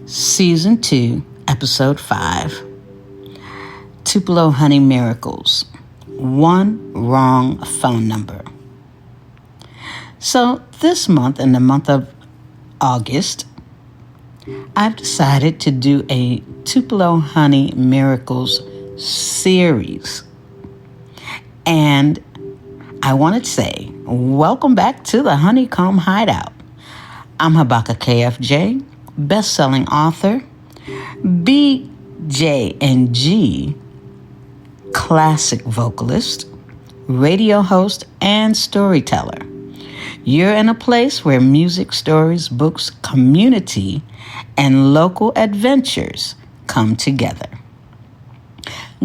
Season 2, Episode 5, Tupelo Honey Miracles, One Wrong Phone Number. So this month, in the month of August, I've decided to do a Tupelo Honey Miracles series. And I want to say, welcome back to the Honeycomb Hideout. I'm Habakkuk KFJ, best-selling author, BJ&G classic vocalist, radio host, and storyteller. You're in a place where music, stories, books, community, and local adventures come together.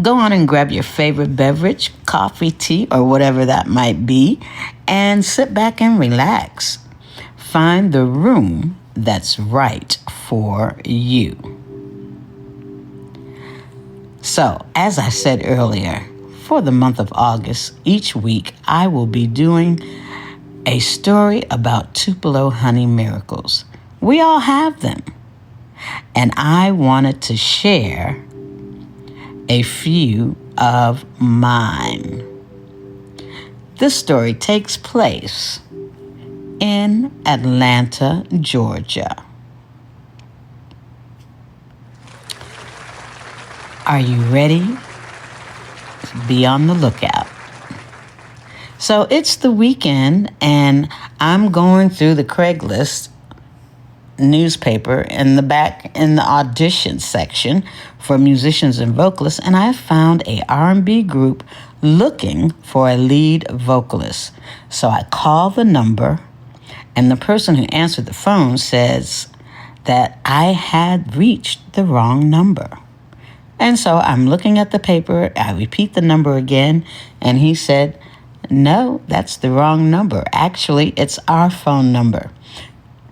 Go on and grab your favorite beverage, coffee, tea, or whatever that might be, and sit back and relax. Find the room that's right for you. So, as I said earlier, for the month of August, each week I will be doing a story about Tupelo Honey Miracles. We all have them. And I wanted to share a few of mine. This story takes place in Atlanta, Georgia. Are you ready? Be on the lookout. So it's the weekend, and I'm going through the Craigslist newspaper in the audition section for musicians and vocalists, and I found a R&B group looking for a lead vocalist. So I called the number, and the person who answered the phone says that I had reached the wrong number. And so I'm looking at the paper, I repeat the number again, and he said, no, that's the wrong number. Actually, it's our phone number.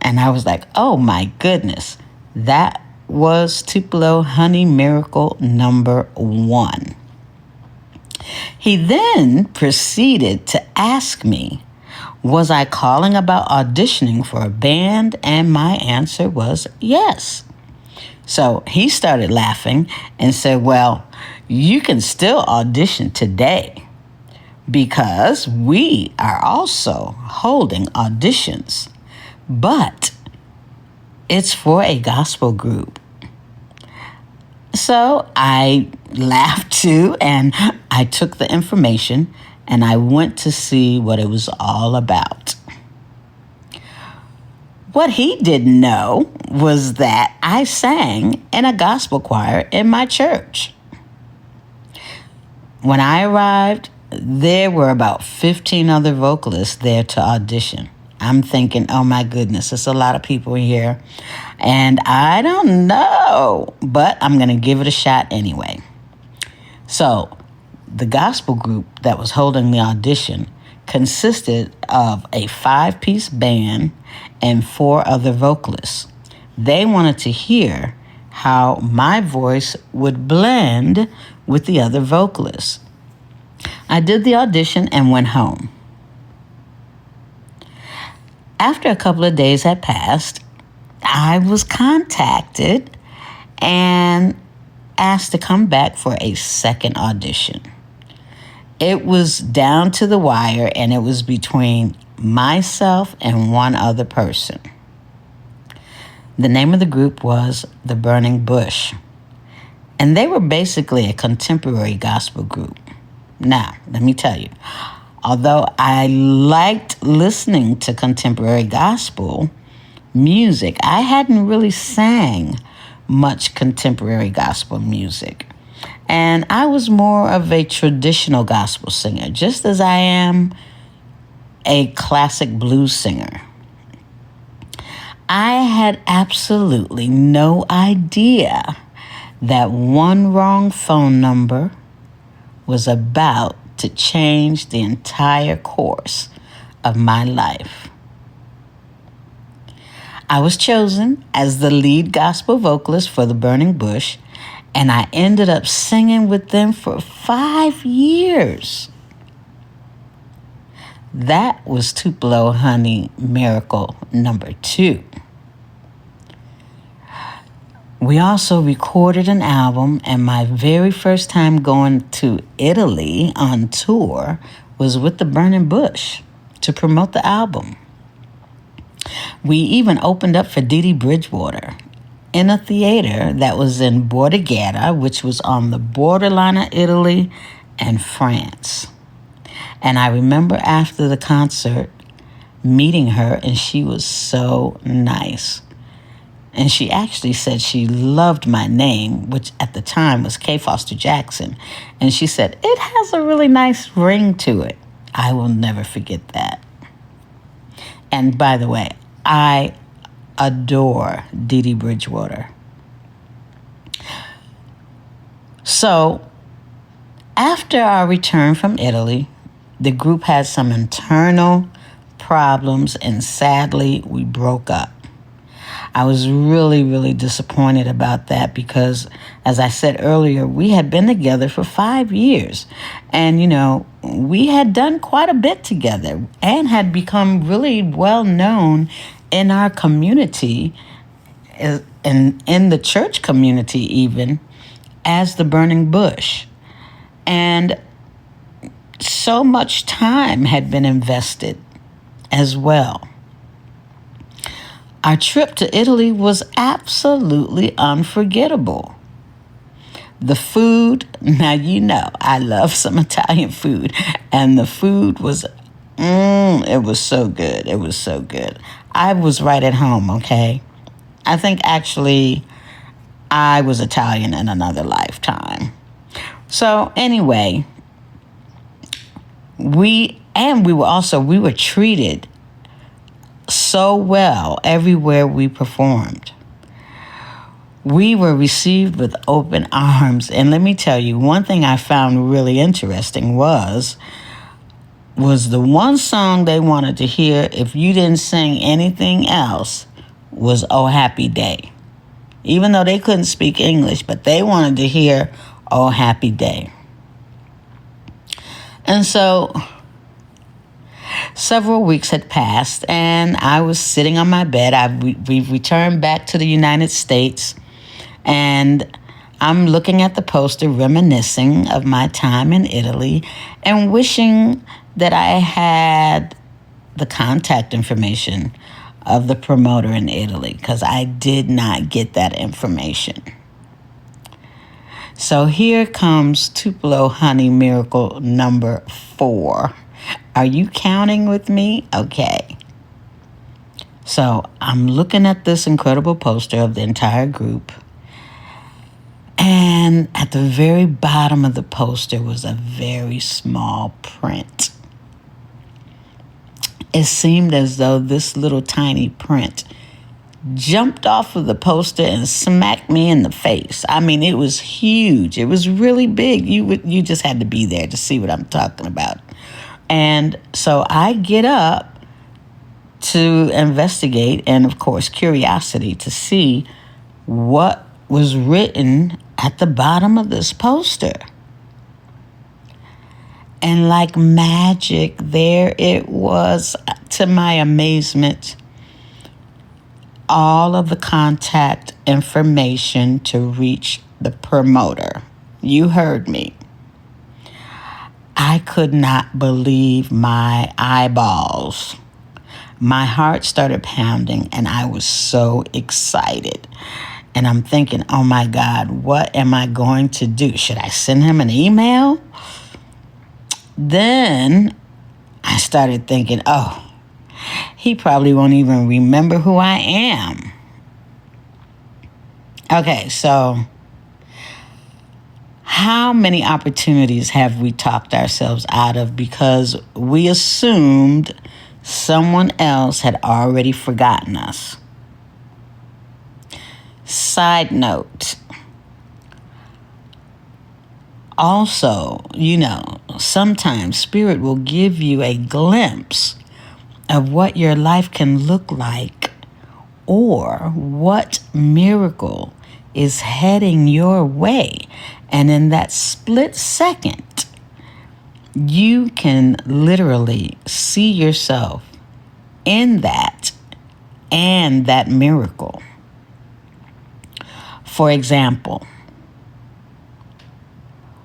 And I was like, oh my goodness, that was Tupelo Honey Miracle number 1. He then proceeded to ask me, was I calling about auditioning for a band? And my answer was yes. So he started laughing and said, well, you can still audition today because we are also holding auditions, but it's for a gospel group. So I laughed too, and I took the information and I went to see what it was all about. What he didn't know was that I sang in a gospel choir in my church. When I arrived, there were about 15 other vocalists there to audition. I'm thinking, oh my goodness, there's a lot of people here, and I don't know, but I'm going to give it a shot anyway. So the gospel group that was holding the audition consisted of a 5-piece band and 4 other vocalists. They wanted to hear how my voice would blend with the other vocalists. I did the audition and went home. After a couple of days had passed, I was contacted and asked to come back for a second audition. It was down to the wire, and it was between myself and one other person. The name of the group was The Burning Bush, and they were basically a contemporary gospel group. Now, let me tell you, although I liked listening to contemporary gospel music, I hadn't really sang much contemporary gospel music. And I was more of a traditional gospel singer, just as I am a classic blues singer. I had absolutely no idea that one wrong phone number was about to change the entire course of my life. I was chosen as the lead gospel vocalist for the Burning Bush, and I ended up singing with them for 5 years. That was Tupelo Honey Miracle number 2. We also recorded an album, and my very first time going to Italy on tour was with the Burning Bush to promote the album. We even opened up for Dee Dee Bridgewater in a theater that was in Bordighera, which was on the borderline of Italy and France. And I remember after the concert meeting her, and she was so nice. And she actually said she loved my name, which at the time was K. Foster Jackson. And she said, it has a really nice ring to it. I will never forget that. And by the way, I adore Dee Dee Bridgewater. So after our return from Italy, the group had some internal problems, and sadly, we broke up. I was really, really disappointed about that because, as I said earlier, we had been together for 5 years. And, we had done quite a bit together and had become really well known in our community, and in the church community even, as the Burning Bush. And so much time had been invested as well. Our trip to Italy was absolutely unforgettable. The food, now I love some Italian food, and the food was, it was so good. It was so good. I was right at home, okay? I think actually I was Italian in another lifetime. So anyway, we were treated so well everywhere we performed. We were received with open arms. And let me tell you, one thing I found really interesting was the one song they wanted to hear if you didn't sing anything else was Oh Happy Day. Even though they couldn't speak English, but they wanted to hear Oh Happy Day. And so several weeks had passed, and I was sitting on my bed. We've returned back to the United States, and I'm looking at the poster, reminiscing of my time in Italy, and wishing that I had the contact information of the promoter in Italy, because I did not get that information. So here comes Tupelo Honey Miracle number 4. Are you counting with me? Okay. So I'm looking at this incredible poster of the entire group. And at the very bottom of the poster was a very small print. It seemed as though this little tiny print jumped off of the poster and smacked me in the face. I mean, it was huge. It was really big. You just had to be there to see what I'm talking about. And so I get up to investigate, and of course, curiosity to see what was written at the bottom of this poster. And like magic, there it was, to my amazement, all of the contact information to reach the promoter. You heard me. I could not believe my eyeballs. My heart started pounding, and I was so excited. And I'm thinking, oh my God, what am I going to do? Should I send him an email? Then I started thinking, oh, he probably won't even remember who I am. Okay, so how many opportunities have we talked ourselves out of because we assumed someone else had already forgotten us? Side note. Also, sometimes Spirit will give you a glimpse of what your life can look like or what miracle is heading your way. And in that split second, you can literally see yourself in that and that miracle. For example,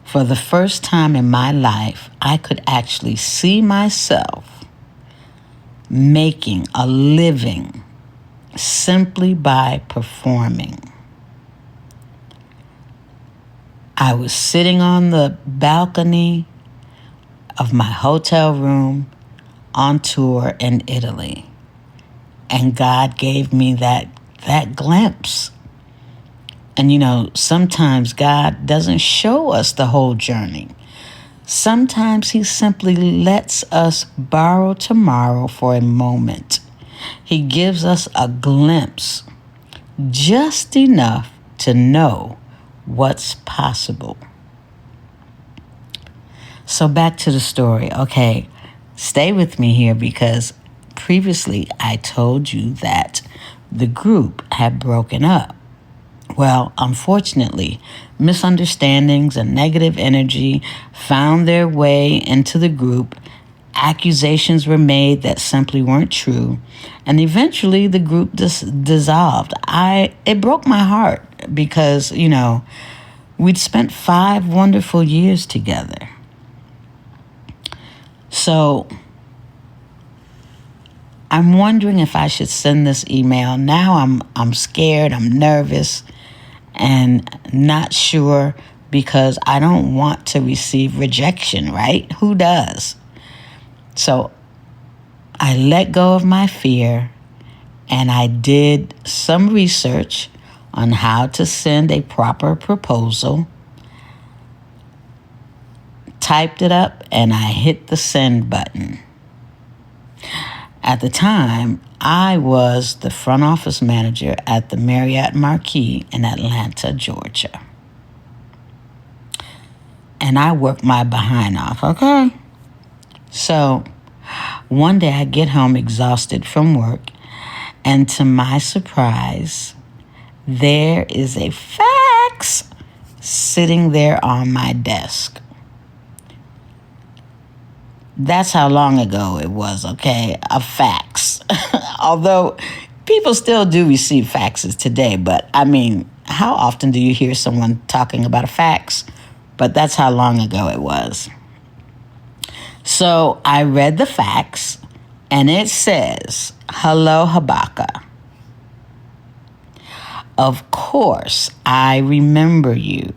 for the first time in my life, I could actually see myself making a living simply by performing. I was sitting on the balcony of my hotel room on tour in Italy, and God gave me that glimpse. And sometimes God doesn't show us the whole journey. Sometimes he simply lets us borrow tomorrow for a moment. He gives us a glimpse, just enough to know what's possible. So back to the story. Okay, stay with me here because previously I told you that the group had broken up. Well, unfortunately, misunderstandings and negative energy found their way into the group. Accusations were made that simply weren't true, and eventually the group dissolved. It broke my heart because, we'd spent 5 wonderful years together. So I'm wondering if I should send this email. Now I'm scared, I'm nervous, and not sure because I don't want to receive rejection, right? Who does? So I let go of my fear and I did some research on how to send a proper proposal, typed it up, and I hit the send button. At the time, I was the front office manager at the Marriott Marquis in Atlanta, Georgia. And I worked my behind off, okay? So one day I get home exhausted from work, and to my surprise, there is a fax sitting there on my desk. That's how long ago it was, okay? A fax. Although people still do receive faxes today, but how often do you hear someone talking about a fax? But that's how long ago it was. So I read the fax, and it says, "Hello, Habaka. Of course, I remember you.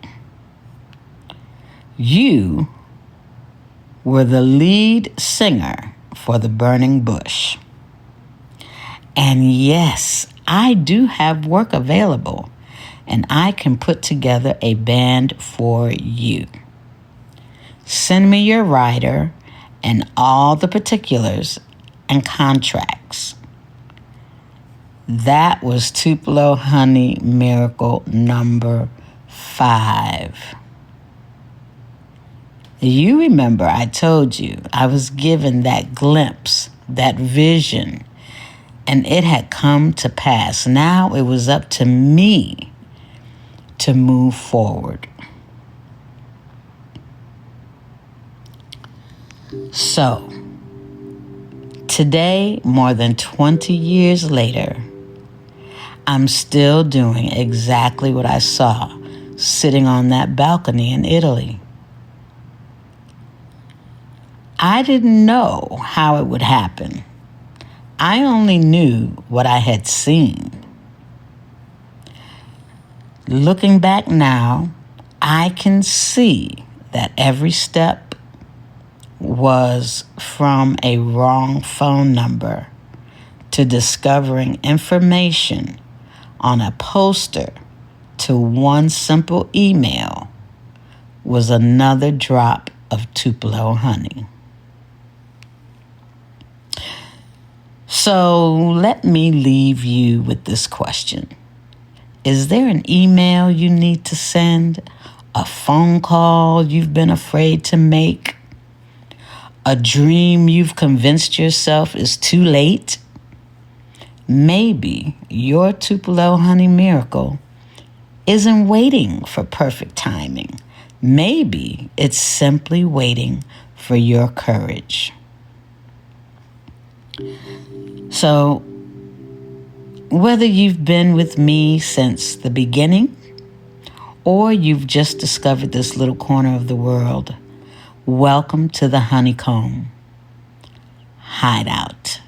You were the lead singer for the Burning Bush. And yes, I do have work available, and I can put together a band for you. Send me your rider and all the particulars and contracts." That was Tupelo Honey Miracle number 5. You remember I told you I was given that glimpse, that vision, and it had come to pass. Now it was up to me to move forward. So, today, more than 20 years later, I'm still doing exactly what I saw sitting on that balcony in Italy. I didn't know how it would happen. I only knew what I had seen. Looking back now, I can see that every step was from a wrong phone number to discovering information on a poster to one simple email was another drop of Tupelo honey. So let me leave you with this question. Is there an email you need to send? A phone call you've been afraid to make? A dream you've convinced yourself is too late? Maybe your Tupelo honey miracle isn't waiting for perfect timing. Maybe it's simply waiting for your courage. So, whether you've been with me since the beginning or you've just discovered this little corner of the world, welcome to the Honeycomb Hideout.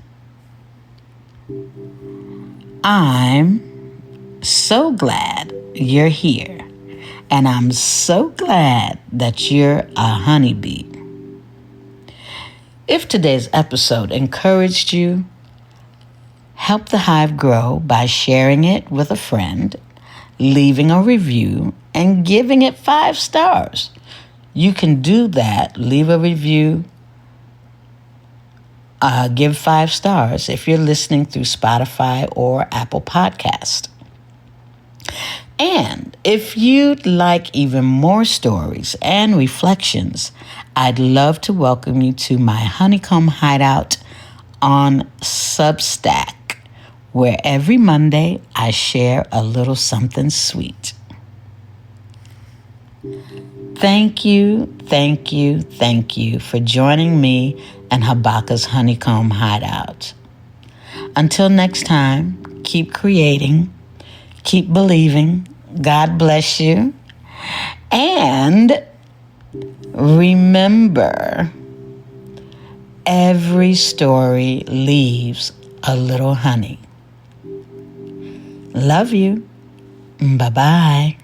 I'm so glad you're here, and I'm so glad that you're a honeybee. If today's episode encouraged you, help the hive grow by sharing it with a friend, leaving a review, and giving it 5 stars. You can do that. Leave a review. Give 5 stars if you're listening through Spotify or Apple Podcast. And if you'd like even more stories and reflections, I'd love to welcome you to my Honeycomb Hideout on Substack, where every Monday I share a little something sweet. Thank you for joining me and Habakkuk's Honeycomb Hideout. Until next time, keep creating, keep believing. God bless you. And remember, every story leaves a little honey. Love you. Bye-bye.